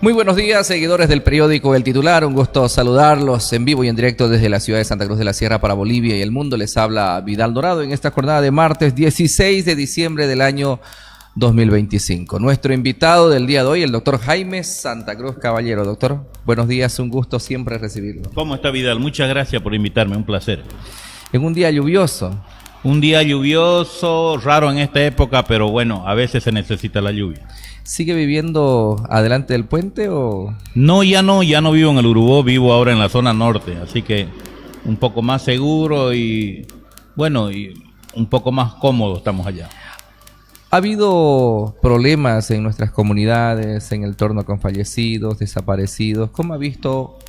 Muy buenos días, seguidores del periódico El Titular. Un gusto saludarlos en vivo y en directo desde la ciudad de Santa Cruz de la Sierra para Bolivia y el mundo. Les habla Vidal Dorado en esta jornada de martes 16 de diciembre del año 2025. Nuestro invitado del día de hoy, el doctor Jaime Santa Cruz Caballero. Doctor, buenos días, un gusto siempre recibirlo. ¿Cómo está, Vidal? Muchas gracias por invitarme, un placer. En un día lluvioso. Un día lluvioso, raro en esta época, pero bueno, a veces se necesita la lluvia. ¿Sigue viviendo adelante del puente o...? No, ya no vivo en el Urubó, vivo ahora en la zona norte, así que un poco más seguro y bueno, y un poco más cómodo estamos allá. ¿Ha habido problemas en nuestras comunidades, en el torno con fallecidos, desaparecidos? ¿Cómo ha visto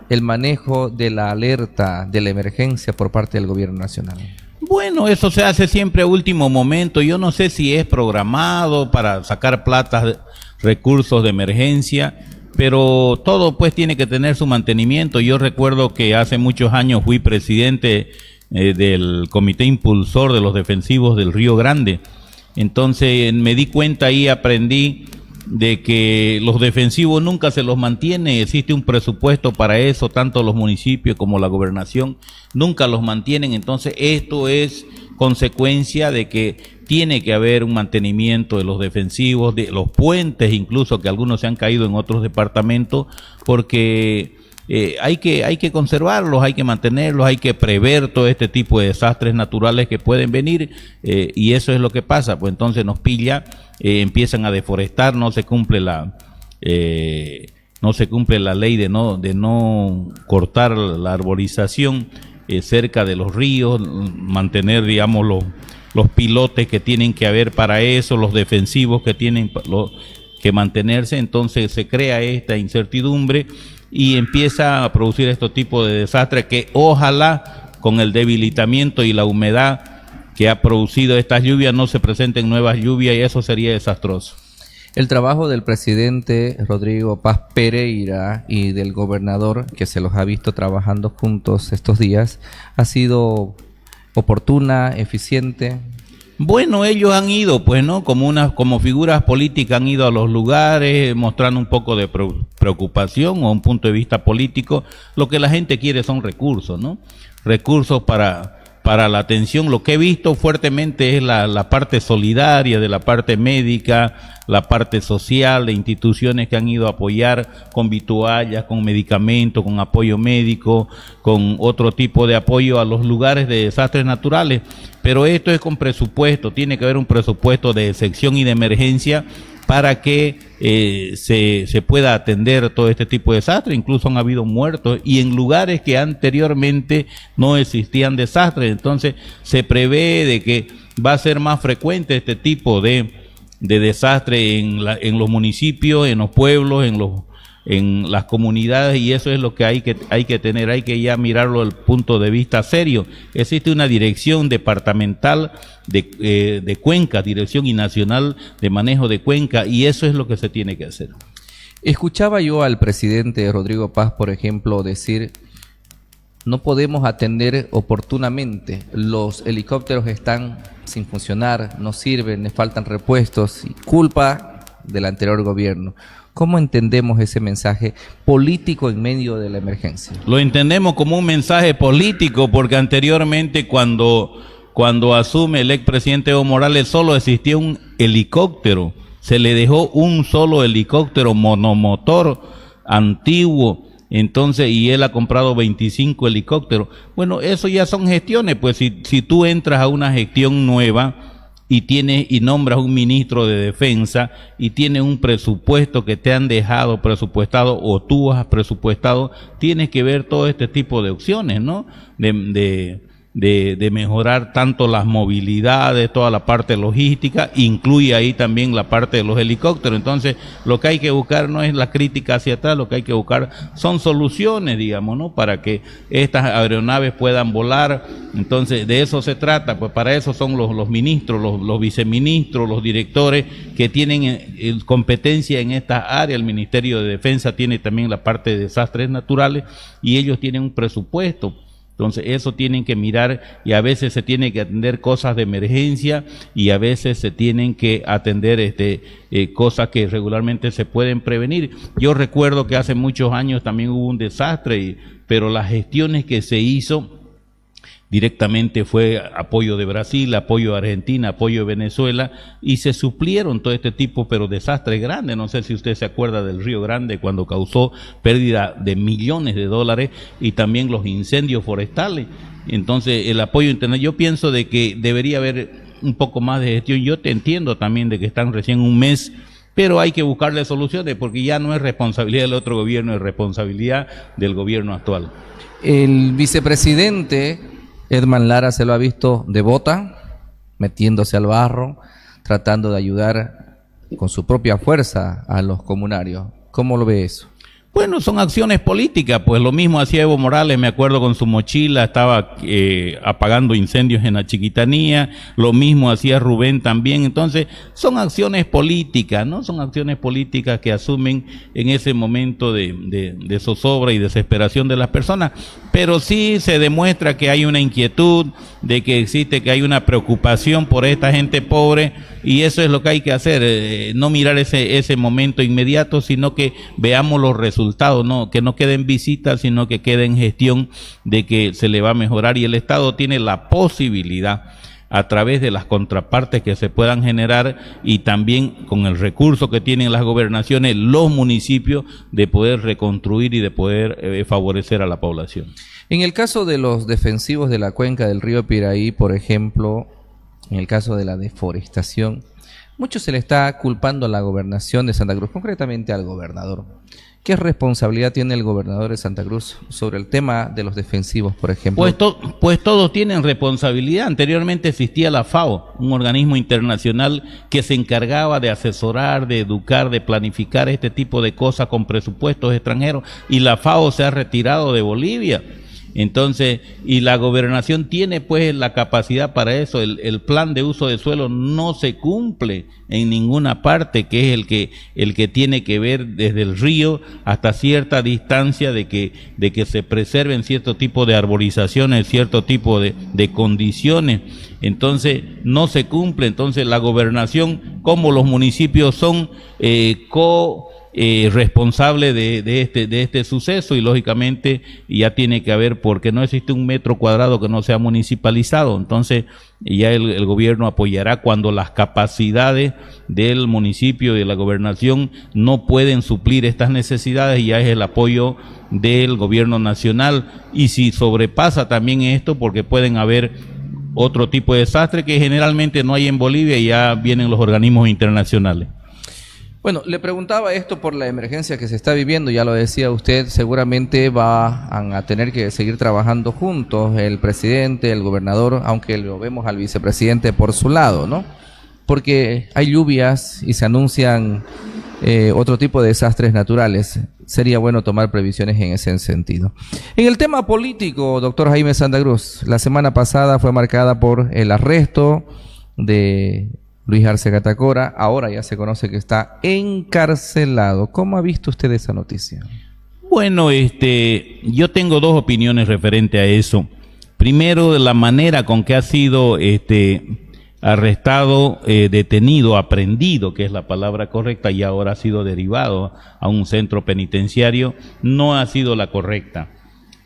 el manejo de la alerta de la emergencia por parte del gobierno nacional? Bueno, eso se hace siempre a último momento. Yo no sé si es programado para sacar plata, recursos de emergencia, pero todo pues tiene que tener su mantenimiento. Yo recuerdo que hace muchos años fui presidente del comité impulsor de los defensivos del Río Grande. Entonces me di cuenta y aprendí de que los defensivos nunca se los mantiene, existe un presupuesto para eso, tanto los municipios como la gobernación nunca los mantienen. Entonces esto es consecuencia de que tiene que haber un mantenimiento de los defensivos, de los puentes incluso, que algunos se han caído en otros departamentos, porque hay que conservarlos, hay que mantenerlos, hay que prever todo este tipo de desastres naturales que pueden venir, y eso es lo que pasa. Pues entonces nos pilla, empiezan a deforestar, no se cumple la ley de no cortar la arborización cerca de los ríos, mantener, digamos, los pilotes que tienen que haber para eso, los defensivos que tienen que mantenerse. Entonces se crea esta incertidumbre y empieza a producir este tipo de desastres que ojalá con el debilitamiento y la humedad que ha producido estas lluvias no se presenten nuevas lluvias, y eso sería desastroso. El trabajo del presidente Rodrigo Paz Pereira y del gobernador, que se los ha visto trabajando juntos estos días, ha sido oportuna, eficiente. Bueno, ellos han ido, pues, ¿no? Como figuras políticas han ido a los lugares mostrando un poco de preocupación o un punto de vista político. Lo que la gente quiere son recursos, ¿no? Recursos para la atención. Lo que he visto fuertemente es la parte solidaria de la parte médica, la parte social, de instituciones que han ido a apoyar con vituallas, con medicamentos, con apoyo médico, con otro tipo de apoyo a los lugares de desastres naturales. Pero esto es con presupuesto, tiene que haber un presupuesto de sección y de emergencia para que se pueda atender todo este tipo de desastres. Incluso han habido muertos y en lugares que anteriormente no existían desastres. Entonces se prevé de que va a ser más frecuente este tipo de desastre en los municipios, en los pueblos, en las comunidades, y eso es lo que hay que tener, hay que ya mirarlo desde el punto de vista serio. Existe una dirección departamental de cuenca, dirección y nacional de manejo de cuenca, y eso es lo que se tiene que hacer. Escuchaba yo al presidente Rodrigo Paz, por ejemplo, decir: no podemos atender oportunamente, los helicópteros están sin funcionar, no sirven, les faltan repuestos, y culpa del anterior gobierno. ¿Cómo entendemos ese mensaje político en medio de la emergencia? Lo entendemos como un mensaje político porque anteriormente cuando asume el expresidente Evo Morales solo existía un helicóptero, se le dejó un solo helicóptero monomotor antiguo. Entonces, y él ha comprado 25 helicópteros. Bueno, eso ya son gestiones, pues si tú entras a una gestión nueva y nombras un ministro de defensa y tienes un presupuesto que te han dejado presupuestado o tú has presupuestado, tienes que ver todo este tipo de opciones, ¿no? De mejorar tanto las movilidades, toda la parte logística, incluye ahí también la parte de los helicópteros. Entonces, lo que hay que buscar no es la crítica hacia atrás, lo que hay que buscar son soluciones, digamos, ¿no? Para que estas aeronaves puedan volar. Entonces, de eso se trata, pues para eso son los ministros, los viceministros, los directores que tienen competencia en estas áreas. El Ministerio de Defensa tiene también la parte de desastres naturales y ellos tienen un presupuesto. Entonces eso tienen que mirar, y a veces se tiene que atender cosas de emergencia y a veces se tienen que atender cosas que regularmente se pueden prevenir. Yo recuerdo que hace muchos años también hubo un desastre, pero las gestiones que se hizo directamente fue apoyo de Brasil, apoyo de Argentina, apoyo de Venezuela, y se suplieron todo este tipo, pero desastres grandes. No sé si usted se acuerda del Río Grande cuando causó pérdida de millones de dólares, y también los incendios forestales. Entonces el apoyo internacional, yo pienso de que debería haber un poco más de gestión. Yo te entiendo también de que están recién un mes, pero hay que buscarle soluciones, porque ya no es responsabilidad del otro gobierno, es responsabilidad del gobierno actual. El vicepresidente Edman Lara se lo ha visto de bota, metiéndose al barro, tratando de ayudar con su propia fuerza a los comunarios. ¿Cómo lo ve eso? Bueno, son acciones políticas, pues lo mismo hacía Evo Morales, me acuerdo, con su mochila, estaba apagando incendios en la Chiquitanía, lo mismo hacía Rubén también. Entonces son acciones políticas, ¿no? Son acciones políticas que asumen en ese momento de zozobra y desesperación de las personas, pero sí se demuestra que hay una inquietud, de que existe, que hay una preocupación por esta gente pobre, y eso es lo que hay que hacer, no mirar ese momento inmediato, sino que veamos los resultados, no, que no quede en visita, sino que quede en gestión, de que se le va a mejorar, y el Estado tiene la posibilidad, a través de las contrapartes que se puedan generar, y también con el recurso que tienen las gobernaciones, los municipios, de poder reconstruir y de poder favorecer a la población. En el caso de los defensivos de la cuenca del río Piraí, por ejemplo, en el caso de la deforestación, mucho se le está culpando a la gobernación de Santa Cruz, concretamente al gobernador. ¿Qué responsabilidad tiene el gobernador de Santa Cruz sobre el tema de los defensivos, por ejemplo? Pues todos tienen responsabilidad. Anteriormente existía la FAO, un organismo internacional que se encargaba de asesorar, de educar, de planificar este tipo de cosas con presupuestos extranjeros, y la FAO se ha retirado de Bolivia. Entonces, y la gobernación tiene pues la capacidad para eso. El plan de uso de suelo no se cumple en ninguna parte, que es el que tiene que ver desde el río hasta cierta distancia, de que se preserven cierto tipo de arborizaciones, cierto tipo de condiciones. Entonces no se cumple. Entonces la gobernación, como los municipios, son responsable de este suceso, y lógicamente ya tiene que haber, porque no existe un metro cuadrado que no sea municipalizado. Entonces ya el gobierno apoyará cuando las capacidades del municipio y de la gobernación no pueden suplir estas necesidades, y ya es el apoyo del gobierno nacional. Y si sobrepasa también esto, porque pueden haber otro tipo de desastre que generalmente no hay en Bolivia, y ya vienen los organismos internacionales. Bueno, le preguntaba esto por la emergencia que se está viviendo, ya lo decía usted, seguramente van a tener que seguir trabajando juntos, el presidente, el gobernador, aunque lo vemos al vicepresidente por su lado, ¿no? Porque hay lluvias y se anuncian otro tipo de desastres naturales. Sería bueno tomar previsiones en ese sentido. En el tema político, doctor Jaime Santa Cruz, la semana pasada fue marcada por el arresto de Luis Arce Catacora. Ahora ya se conoce que está encarcelado. ¿Cómo ha visto usted esa noticia? Bueno, yo tengo dos opiniones referente a eso. Primero, de la manera con que ha sido arrestado, detenido, aprehendido, que es la palabra correcta, y ahora ha sido derivado a un centro penitenciario, no ha sido la correcta,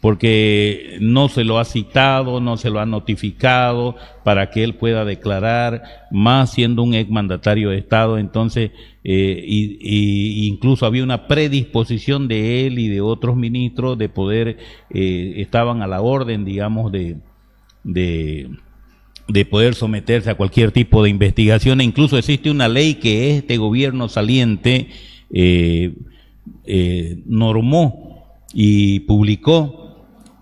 porque no se lo ha citado, no se lo ha notificado para que él pueda declarar, más siendo un exmandatario de Estado. Entonces, incluso había una predisposición de él y de otros ministros de poder, estaban a la orden, digamos, de poder someterse a cualquier tipo de investigación. E incluso existe una ley que este gobierno saliente normó y publicó,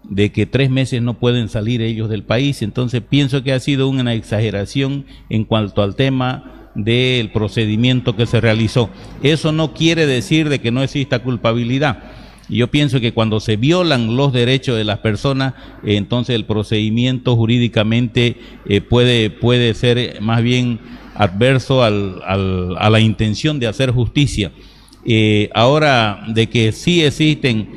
de que 3 meses no pueden salir ellos del país. Entonces pienso que ha sido una exageración en cuanto al tema del procedimiento que se realizó. Eso no quiere decir de que no exista culpabilidad. Yo pienso que cuando se violan los derechos de las personas, entonces el procedimiento jurídicamente puede ser más bien adverso a la intención de hacer justicia. Ahora, de que sí existen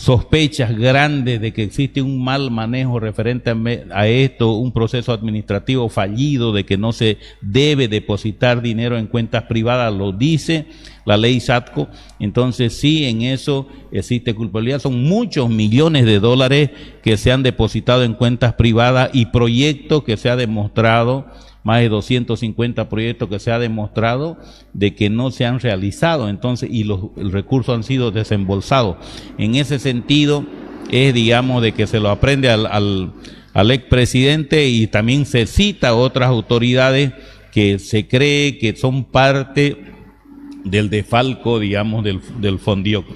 sospechas grandes de que existe un mal manejo referente a esto, un proceso administrativo fallido, de que no se debe depositar dinero en cuentas privadas, lo dice la ley SATCO. Entonces sí, en eso existe culpabilidad. Son muchos millones de dólares que se han depositado en cuentas privadas y proyectos que se ha demostrado, más de 250 proyectos que se ha demostrado de que no se han realizado, entonces, y los recursos han sido desembolsados. En ese sentido, es, digamos, de que se lo aprende al expresidente, y también se cita a otras autoridades que se cree que son parte del desfalco, digamos, del Fondioc.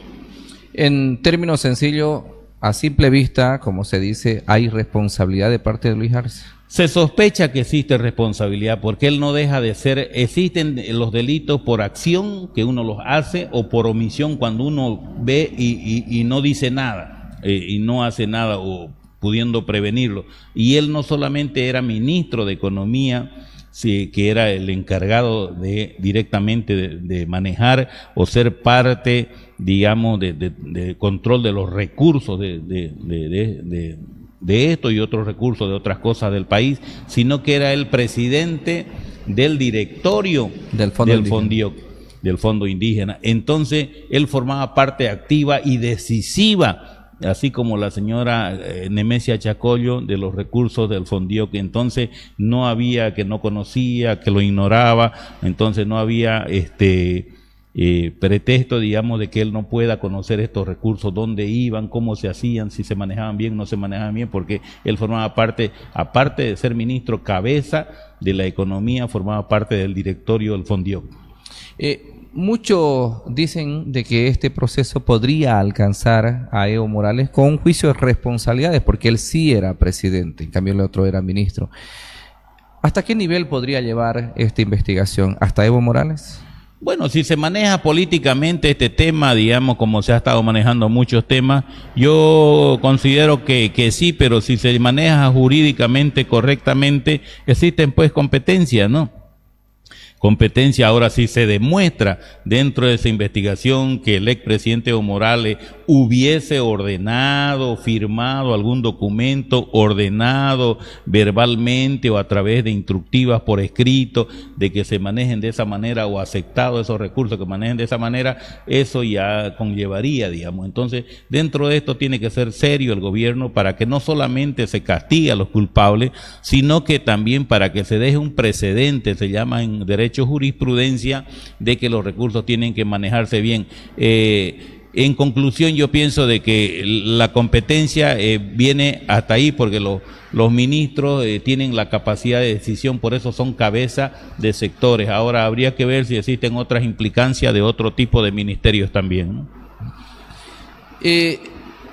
En términos sencillos, a simple vista, como se dice, hay responsabilidad de parte de Luis Arce. Se sospecha que existe responsabilidad, porque él no deja de ser, existen los delitos por acción que uno los hace, o por omisión cuando uno ve y no dice nada, y no hace nada, o pudiendo prevenirlo. Y él no solamente era ministro de Economía, sí, que era el encargado directamente de manejar o ser parte, digamos, de control de los recursos de esto y otros recursos de otras cosas del país, sino que era el presidente del directorio del Fondo Indígena. Entonces, él formaba parte activa y decisiva, así como la señora Nemesia Chacollo, de los recursos del Fondioc. Entonces no había, que no conocía, que lo ignoraba, entonces no había pretexto, digamos, de que él no pueda conocer estos recursos, dónde iban, cómo se hacían, si se manejaban bien, no se manejaban bien, porque él formaba parte, aparte de ser ministro cabeza de la economía, formaba parte del directorio del Fondioc. Muchos dicen de que este proceso podría alcanzar a Evo Morales con un juicio de responsabilidades, porque él sí era presidente, en cambio el otro era ministro. ¿Hasta qué nivel podría llevar esta investigación? ¿Hasta Evo Morales? Bueno, si se maneja políticamente este tema, digamos, como se ha estado manejando muchos temas, yo considero que sí, pero si se maneja jurídicamente correctamente, existen pues competencias, ¿no? Competencia. Ahora, si se demuestra dentro de esa investigación que el expresidente Evo Morales hubiese ordenado, firmado algún documento, ordenado verbalmente o a través de instructivas por escrito, de que se manejen de esa manera, o aceptado esos recursos que manejen de esa manera, eso ya conllevaría, digamos. Entonces, dentro de esto tiene que ser serio el gobierno, para que no solamente se castigue a los culpables, sino que también para que se deje un precedente, se llama en derecho jurisprudencia, de que los recursos tienen que manejarse bien. En conclusión, yo pienso de que la competencia viene hasta ahí, porque los ministros tienen la capacidad de decisión, por eso son cabeza de sectores. Ahora habría que ver si existen otras implicancias de otro tipo de ministerios también, ¿no?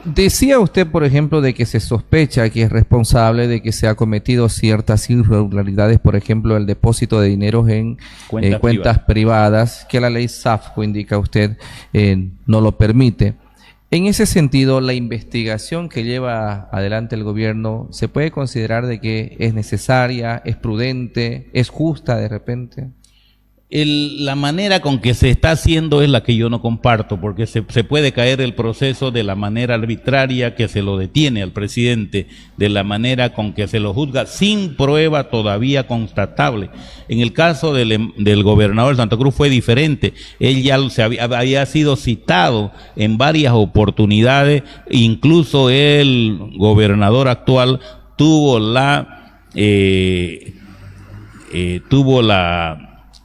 Decía usted, por ejemplo, de que se sospecha que es responsable de que se ha cometido ciertas irregularidades, por ejemplo, el depósito de dinero en cuentas privadas, que la ley SAFCO, indica usted, no lo permite. En ese sentido, la investigación que lleva adelante el gobierno, ¿se puede considerar de que es necesaria, es prudente, es justa de repente? La manera con que se está haciendo es la que yo no comparto, porque se puede caer el proceso de la manera arbitraria que se lo detiene al presidente, de la manera con que se lo juzga sin prueba todavía constatable. En el caso del gobernador de Santa Cruz fue diferente. Él ya había sido citado en varias oportunidades, incluso el gobernador actual tuvo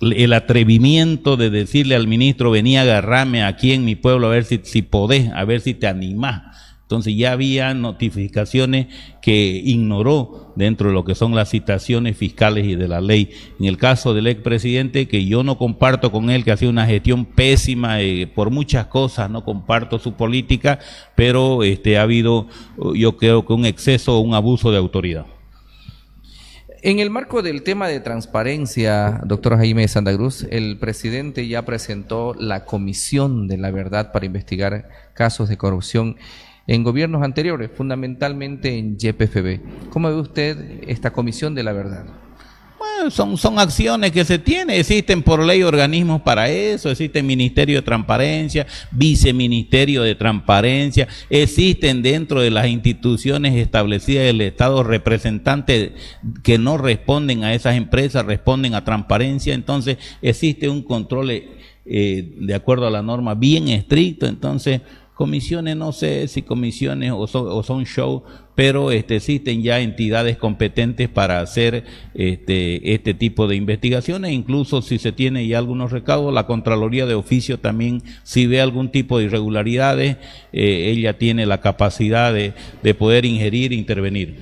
el atrevimiento de decirle al ministro: venía a agarrarme aquí en mi pueblo, a ver si podés, a ver si te animás. Entonces ya había notificaciones que ignoró dentro de lo que son las citaciones fiscales y de la ley. En el caso del expresidente, que yo no comparto con él, que ha sido una gestión pésima por muchas cosas, no comparto su política, pero ha habido, yo creo que un exceso o un abuso de autoridad. En el marco del tema de transparencia, doctor Jaime de Santa Cruz, el presidente ya presentó la Comisión de la Verdad para investigar casos de corrupción en gobiernos anteriores, fundamentalmente en YPFB. ¿Cómo ve usted esta Comisión de la Verdad? Bueno, son acciones que se tienen, existen por ley organismos para eso, existe Ministerio de Transparencia, Viceministerio de Transparencia, existen dentro de las instituciones establecidas del Estado representantes que no responden a esas empresas, responden a transparencia, entonces existe un control de acuerdo a la norma bien estricto, entonces comisiones, no sé si comisiones o son show, pero existen ya entidades competentes para hacer este tipo de investigaciones, incluso si se tiene ya algunos recaudos, la Contraloría de Oficio también, si ve algún tipo de irregularidades, ella tiene la capacidad de poder ingerir e intervenir.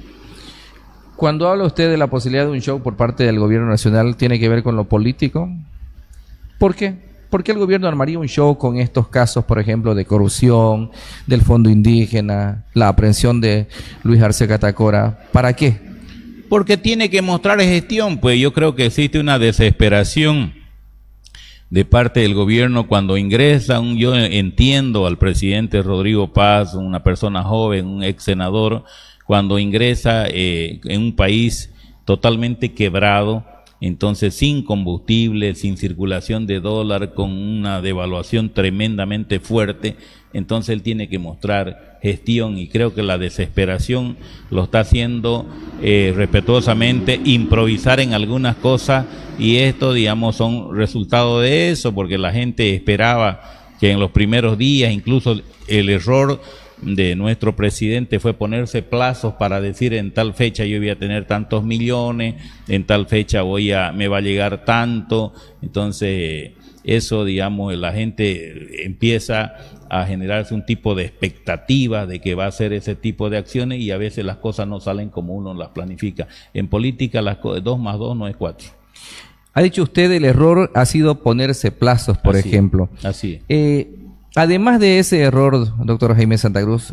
Cuando habla usted de la posibilidad de un show por parte del gobierno nacional, ¿tiene que ver con lo político? ¿Por qué? ¿Por qué el gobierno armaría un show con estos casos, por ejemplo, de corrupción, del fondo indígena, la aprehensión de Luis Arce Catacora? ¿Para qué? Porque tiene que mostrar gestión, pues yo creo que existe una desesperación de parte del gobierno cuando ingresa, yo entiendo al presidente Rodrigo Paz, una persona joven, un ex senador, cuando ingresa en un país totalmente quebrado, entonces sin combustible, sin circulación de dólar, con una devaluación tremendamente fuerte, entonces él tiene que mostrar gestión y creo que la desesperación lo está haciendo respetuosamente, improvisar en algunas cosas y esto, digamos, son resultado de eso, porque la gente esperaba que en los primeros días, incluso el error de nuestro presidente fue ponerse plazos para decir en tal fecha yo voy a tener tantos millones, en tal fecha me va a llegar tanto, entonces eso, digamos, la gente empieza a generarse un tipo de expectativa de que va a hacer ese tipo de acciones y a veces las cosas no salen como uno las planifica. En política 2 más 2 no es 4. Ha dicho usted el error ha sido ponerse plazos, por ejemplo. Así es. Además de ese error, doctor Jaime Santa Cruz,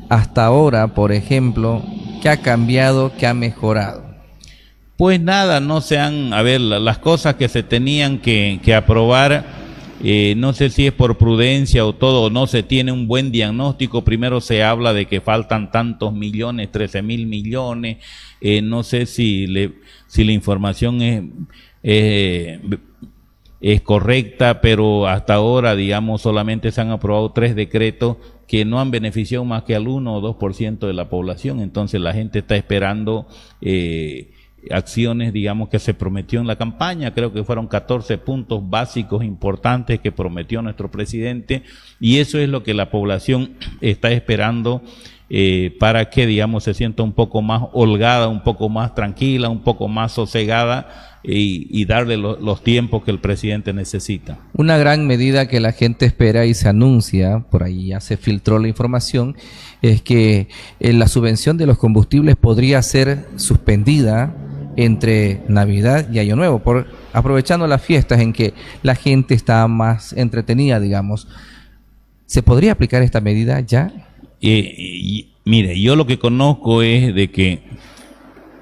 hasta ahora, por ejemplo, ¿qué ha cambiado, qué ha mejorado? Pues nada, no se han, a ver, las cosas que se tenían que aprobar, no sé si es por prudencia o todo, no se tiene un buen diagnóstico. Primero se habla de que faltan tantos millones, 13.000 millones, no sé si la información es correcta, pero hasta ahora, digamos, solamente se han aprobado 3 decretos que no han beneficiado más que al 1 o 2% de la población. Entonces la gente está esperando acciones, digamos, que se prometió en la campaña. Creo que fueron 14 puntos básicos importantes que prometió nuestro presidente y eso es lo que la población está esperando para que, digamos, se sienta un poco más holgada, un poco más tranquila, un poco más sosegada y darle los tiempos que el presidente necesita. Una gran medida que la gente espera y se anuncia, por ahí ya se filtró la información, es que la subvención de los combustibles podría ser suspendida entre Navidad y Año Nuevo, aprovechando las fiestas en que la gente está más entretenida, digamos. ¿Se podría aplicar esta medida ya? Mire, yo lo que conozco es de que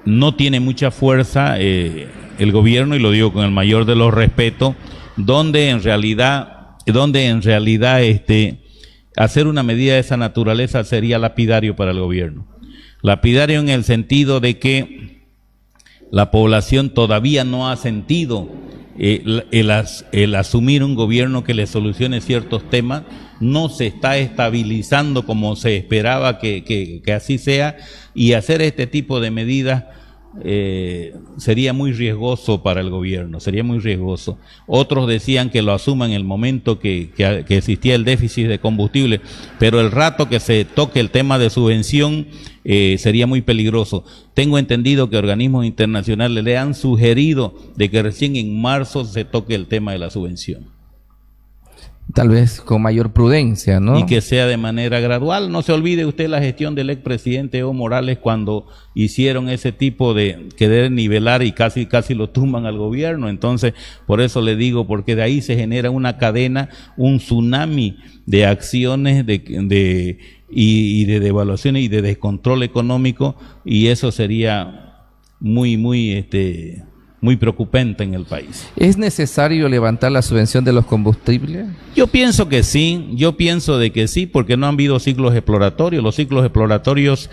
no tiene mucha fuerza el gobierno, y lo digo con el mayor de los respetos, donde en realidad hacer una medida de esa naturaleza sería lapidario para el gobierno. Lapidario en el sentido de que la población todavía no ha sentido el asumir un gobierno que le solucione ciertos temas, no se está estabilizando como se esperaba que así sea, y hacer este tipo de medidas sería muy riesgoso para el gobierno, sería muy riesgoso. Otros decían que lo asuman en el momento que existía el déficit de combustible, pero el rato que se toque el tema de subvención sería muy peligroso. Tengo entendido que organismos internacionales le han sugerido de que recién en marzo se toque el tema de la subvención. Tal vez con mayor prudencia, ¿no? Y que sea de manera gradual. No se olvide usted la gestión del expresidente Evo Morales cuando hicieron ese tipo de querer nivelar y casi lo tumban al gobierno. Entonces, por eso le digo, porque de ahí se genera una cadena, un tsunami de acciones y de devaluaciones y de descontrol económico, y eso sería muy muy preocupante en el país. ¿Es necesario levantar la subvención de los combustibles? Yo pienso que sí, yo pienso de que sí, porque no han habido ciclos exploratorios. Los ciclos exploratorios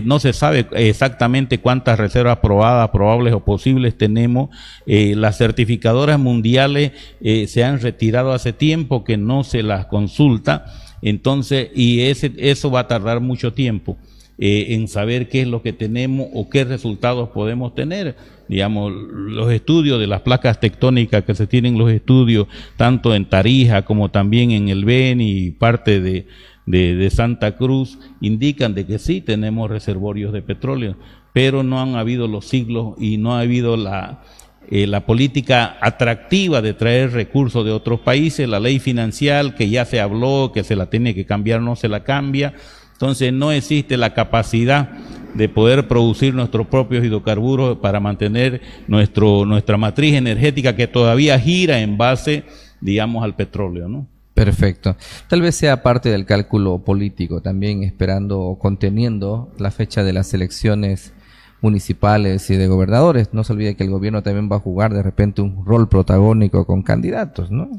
no se sabe exactamente cuántas reservas probadas, probables o posibles tenemos. Las certificadoras mundiales se han retirado hace tiempo que no se las consulta, entonces, y eso va a tardar mucho tiempo en saber qué es lo que tenemos o qué resultados podemos tener. Digamos, los estudios de las placas tectónicas que se tienen, los estudios tanto en Tarija como también en el Beni y parte de Santa Cruz, indican de que sí tenemos reservorios de petróleo, pero no han habido los siglos y no ha habido la política atractiva de traer recursos de otros países. La ley financiera que ya se habló, que se la tiene que cambiar, no se la cambia. Entonces no existe la capacidad de poder producir nuestros propios hidrocarburos para mantener nuestra matriz energética que todavía gira en base, digamos, al petróleo, ¿no? Perfecto. Tal vez sea parte del cálculo político también, esperando o conteniendo la fecha de las elecciones municipales y de gobernadores. No se olvide que el gobierno también va a jugar de repente un rol protagónico con candidatos, ¿no?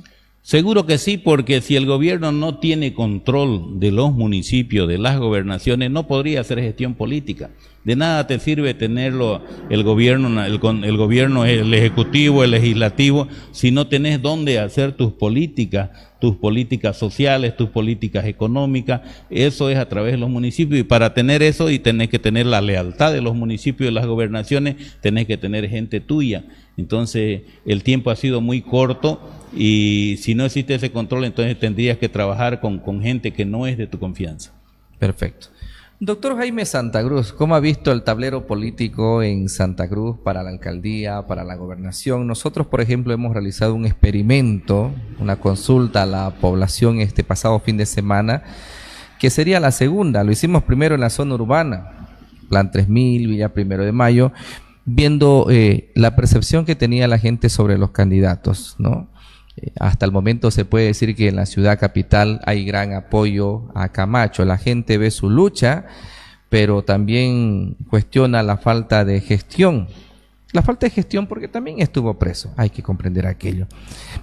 Seguro que sí, porque si el gobierno no tiene control de los municipios, de las gobernaciones, no podría hacer gestión política. De nada te sirve tenerlo el gobierno, el ejecutivo, el legislativo, si no tenés dónde hacer tus políticas sociales, tus políticas económicas. Eso es a través de los municipios, y para tener eso y tenés que tener la lealtad de los municipios y de las gobernaciones, tenés que tener gente tuya. Entonces el tiempo ha sido muy corto, y si no existe ese control, entonces tendrías que trabajar con gente que no es de tu confianza. Perfecto. Doctor Jaime Santa Cruz, ¿cómo ha visto el tablero político en Santa Cruz para la alcaldía, para la gobernación? Nosotros, por ejemplo, hemos realizado un experimento, una consulta a la población este pasado fin de semana, que sería la segunda. Lo hicimos primero en la zona urbana, Plan 3000, Villa Primero de Mayo, viendo la percepción que tenía la gente sobre los candidatos, ¿no? Hasta el momento se puede decir que en la ciudad capital hay gran apoyo a Camacho. La gente ve su lucha, pero también cuestiona la falta de gestión. La falta de gestión porque también estuvo preso, hay que comprender aquello.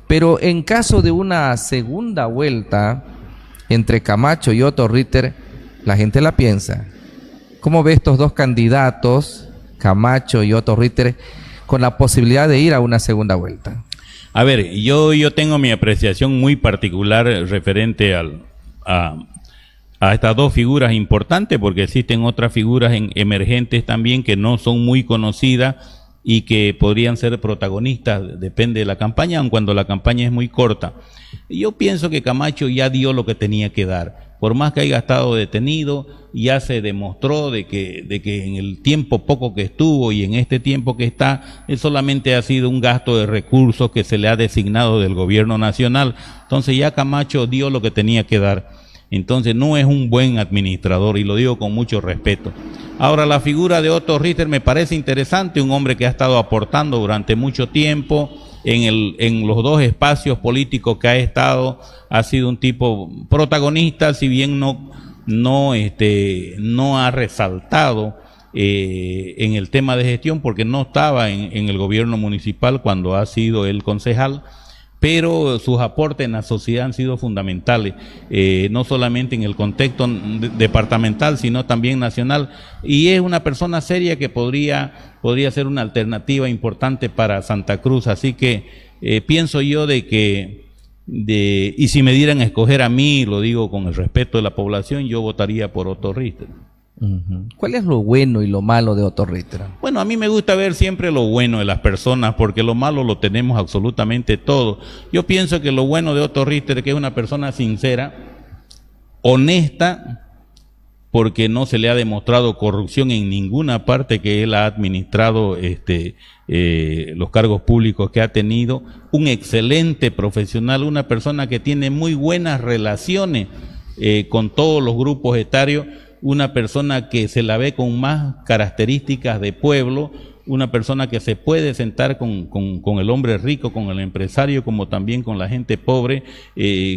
Pero en caso de una segunda vuelta entre Camacho y Otto Ritter, la gente la piensa. ¿Cómo ve estos dos candidatos, Camacho y Otto Ritter, con la posibilidad de ir a una segunda vuelta? A ver, yo tengo mi apreciación muy particular referente a estas dos figuras importantes, porque existen otras figuras emergentes también que no son muy conocidas y que podrían ser protagonistas, depende de la campaña, aun cuando la campaña es muy corta. Yo pienso que Camacho ya dio lo que tenía que dar. Por más que haya estado detenido, ya se demostró de que en el tiempo poco que estuvo y en este tiempo que está, solamente ha sido un gasto de recursos que se le ha designado del gobierno nacional. Entonces ya Camacho dio lo que tenía que dar. Entonces no es un buen administrador, y lo digo con mucho respeto. Ahora, la figura de Otto Ritter me parece interesante, un hombre que ha estado aportando durante mucho tiempo en los dos espacios políticos que ha estado. Ha sido un tipo protagonista, si bien no ha resaltado en el tema de gestión, porque no estaba en el gobierno municipal cuando ha sido el concejal, pero sus aportes en la sociedad han sido fundamentales, no solamente en el contexto departamental, sino también nacional, y es una persona seria que podría ser una alternativa importante para Santa Cruz. Así que pienso yo y si me dieran a escoger a mí, lo digo con el respeto de la población, yo votaría por Otto Ritter. ¿Cuál es lo bueno y lo malo de Otto Ritter? Bueno, a mí me gusta ver siempre lo bueno de las personas, porque lo malo lo tenemos absolutamente todo. Yo pienso que lo bueno de Otto Ritter es que es una persona sincera, honesta, porque no se le ha demostrado corrupción en ninguna parte que él ha administrado los cargos públicos que ha tenido. Un excelente profesional, una persona que tiene muy buenas relaciones con todos los grupos etarios, una persona que se la ve con más características de pueblo, una persona que se puede sentar con el hombre rico, con el empresario, como también con la gente pobre,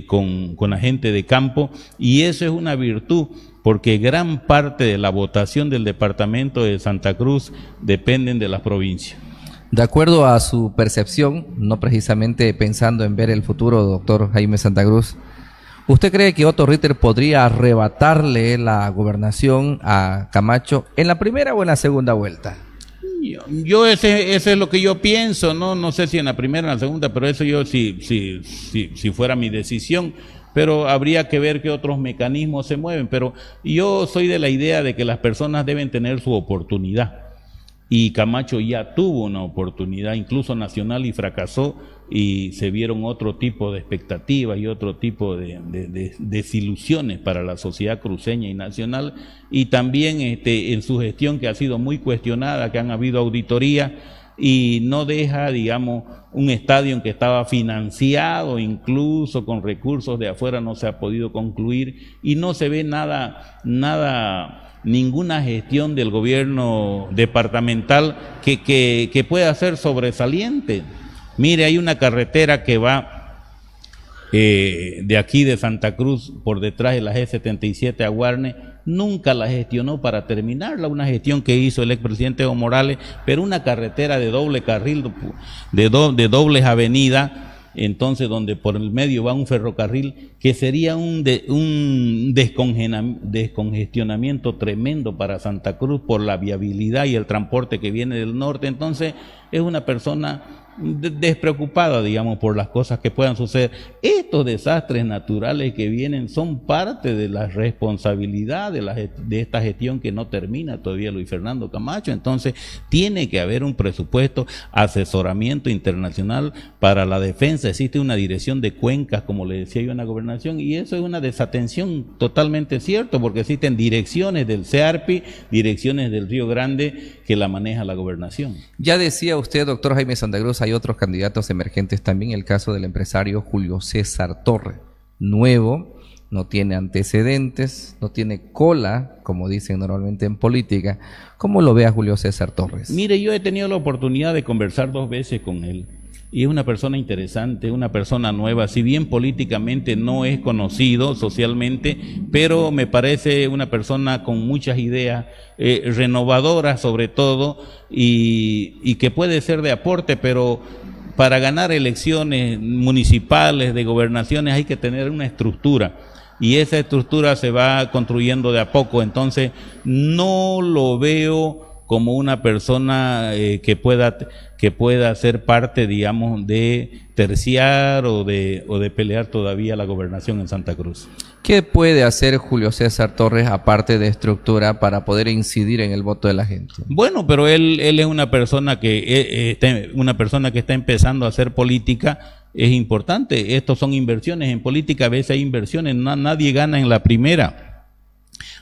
con la gente de campo, y eso es una virtud, porque gran parte de la votación del departamento de Santa Cruz dependen de las provincias. De acuerdo a su percepción, no precisamente pensando en ver el futuro, doctor Jaime Santa Cruz, ¿usted cree que Otto Ritter podría arrebatarle la gobernación a Camacho en la primera o en la segunda vuelta? Yo ese es lo que yo pienso, no sé si en la primera o en la segunda, pero eso yo si fuera mi decisión, pero habría que ver qué otros mecanismos se mueven. Pero yo soy de la idea de que las personas deben tener su oportunidad. Y Camacho ya tuvo una oportunidad, incluso nacional, y fracasó, y se vieron otro tipo de expectativas y otro tipo de desilusiones para la sociedad cruceña y nacional, y también en su gestión, que ha sido muy cuestionada, que han habido auditoría, y no deja, digamos, un estadio en que estaba financiado, incluso con recursos de afuera, no se ha podido concluir, y no se ve ninguna gestión del gobierno departamental que pueda ser sobresaliente. Mire, hay una carretera que va de aquí de Santa Cruz por detrás de la G77 a Guarne, nunca la gestionó para terminarla, una gestión que hizo el expresidente Evo Morales, pero una carretera de doble carril, de dobles avenidas, entonces donde por el medio va un ferrocarril, que sería un descongestionamiento tremendo para Santa Cruz por la viabilidad y el transporte que viene del norte. Entonces es una persona despreocupada, digamos, por las cosas que puedan suceder. Estos desastres naturales que vienen son parte de la responsabilidad de esta gestión que no termina todavía Luis Fernando Camacho. Entonces tiene que haber un presupuesto, asesoramiento internacional para la defensa. Existe una dirección de cuencas, como le decía yo, en la gobernación, y eso es una desatención totalmente cierto, porque existen direcciones del CEARPI, direcciones del Río Grande que la maneja la gobernación. Ya decía usted, doctor Jaime Santa Cruz, hay otros candidatos emergentes también, el caso del empresario Julio César Torres, nuevo, no tiene antecedentes, no tiene cola, como dicen normalmente en política. ¿Cómo lo ve a Julio César Torres? Mire, yo he tenido la oportunidad de conversar 2 veces con él, y es una persona interesante, una persona nueva, si bien políticamente no es conocido socialmente, pero me parece una persona con muchas ideas, renovadoras sobre todo, y que puede ser de aporte, pero para ganar elecciones municipales, de gobernaciones, hay que tener una estructura, y esa estructura se va construyendo de a poco. Entonces no lo veo como una persona que pueda ser parte, digamos, de terciar o de pelear todavía la gobernación en Santa Cruz. ¿Qué puede hacer Julio César Torres, aparte de estructura, para poder incidir en el voto de la gente? Bueno, pero él es una persona que está empezando a hacer política. Es importante, estos son inversiones en política, a veces hay inversiones, nadie gana en la primera.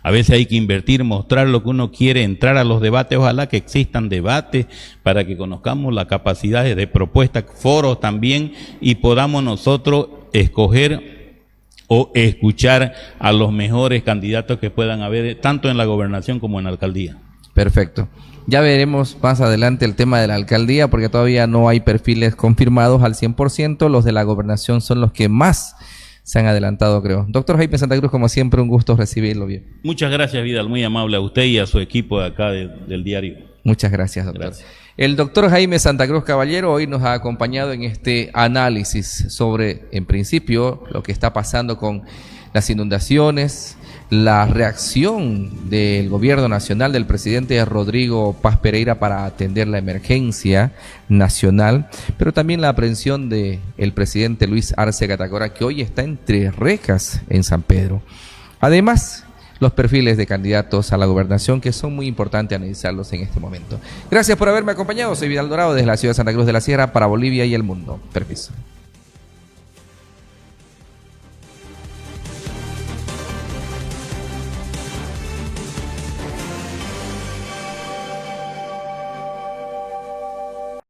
A veces hay que invertir, mostrar lo que uno quiere, entrar a los debates. Ojalá que existan debates para que conozcamos las capacidades de propuesta, foros también, y podamos nosotros escoger o escuchar a los mejores candidatos que puedan haber, tanto en la gobernación como en la alcaldía. Perfecto. Ya veremos más adelante el tema de la alcaldía, porque todavía no hay perfiles confirmados al 100%. Los de la gobernación son los que más se han adelantado, creo. Doctor Jaime Santa Cruz, como siempre, un gusto recibirlo bien. Muchas gracias, Vidal, muy amable a usted y a su equipo de acá del diario. Muchas gracias, doctor. Gracias. El doctor Jaime Santa Cruz Caballero hoy nos ha acompañado en este análisis sobre, en principio, lo que está pasando con las inundaciones, la reacción del gobierno nacional del presidente Rodrigo Paz Pereira para atender la emergencia nacional, pero también la aprehensión del presidente Luis Arce Catacora, que hoy está entre rejas en San Pedro. Además, los perfiles de candidatos a la gobernación, que son muy importantes analizarlos en este momento. Gracias por haberme acompañado. Soy Vidal Dorado desde la ciudad de Santa Cruz de la Sierra para Bolivia y el mundo. Permiso.